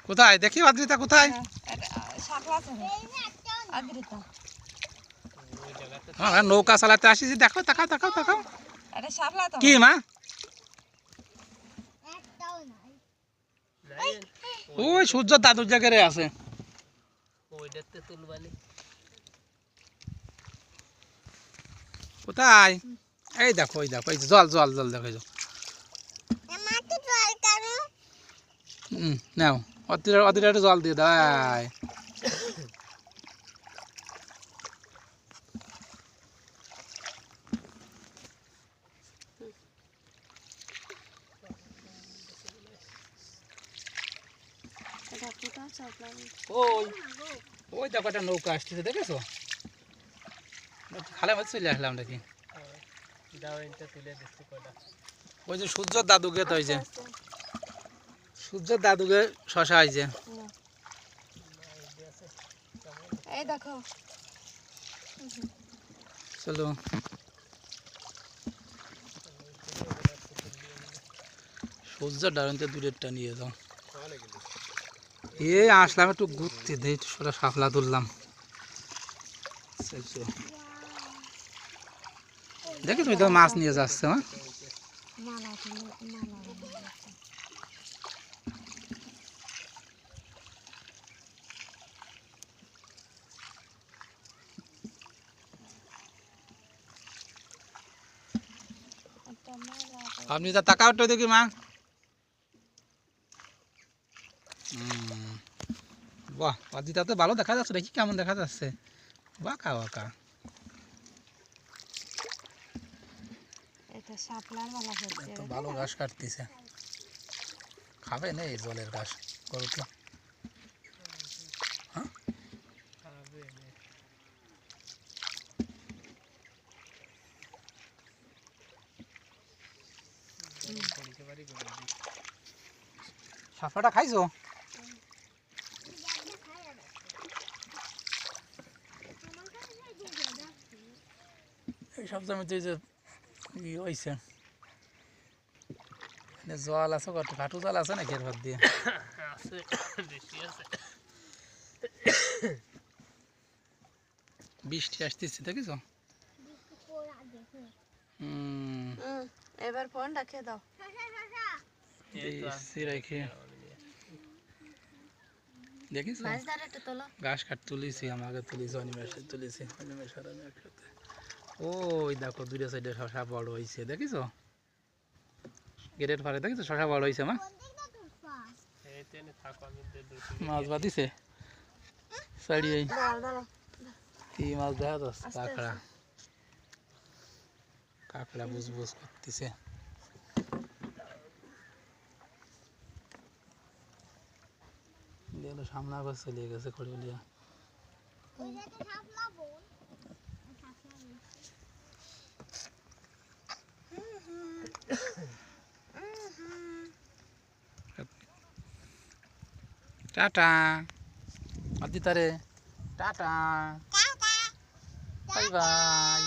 কোথায় দেখি অদ্রিতা কোথায়? নৌকা চালাতে আসিস, দেখো তাকাও তাকাও তাকাও। কি মা? ওই সূর্য দাদুর জায়গায় আছে। কোথায়? এই দেখো এই দেখো, এই জল জল জল দেখো। নাও অদ্রিতা একটু জল দিয়ে দেয়। ওই দেখো একটা নৌকা আসতেছে, দেখেছো? খালে মধ্যে চলে আসলাম নাকি? ওই যে সূর্য দাদুকে, তো ওই যে সূর্য দাদুকে শশা হয়েছে। চলো সূর্য ডারনতে দূরেরটা নিয়ে যাও। এ আসলাম একটু ঘুরতে, দেই সোজা শাপলা তুললাম। দেখি তুমি তো মাছ নিয়ে যাচ্ছে। আপনি যা তাকাও একটু দেখি মা। বাহ, অদ্রিতা তো ভালো দেখা যাচ্ছে, দেখি কেমন দেখা যাচ্ছে। বাঁকা বাঁকা। ভালো ঘাস কাটতেছে, খাবে না এই জলের ঘাস গরুতে? শাপলাটা খাইছো? এইসব জমিতে যে হয়েছে জল আছে, কত খাটু জল আছে নাকি এর ভাত দিয়ে? বৃষ্টি আসতেছে, দেখিস? এবার ফোন রাখে দাও। দেখিস ঘাস কাট তুলিছি, আমাকে তুলিছি, অনিমেষে তুলিছি, অনিমেষের আমি একসাথে। ওই দেখো দুটো সাইডে শশা বড় হয়েছে, দেখিস? গেটের পরে দেখিস শশা বড় হয়েছে। মা মাছ বাঁধিছে ছাড়িয়ে, কি মাছ দেখা যাচ্ছে? কাঁকড়া, কাঁকড়া বুঝ বুঝ করতেছে। সামনে আবার চলে গেছে খড়িলিয়া। টাটা অদ্রিতা রে, টাটা, বাই বাই।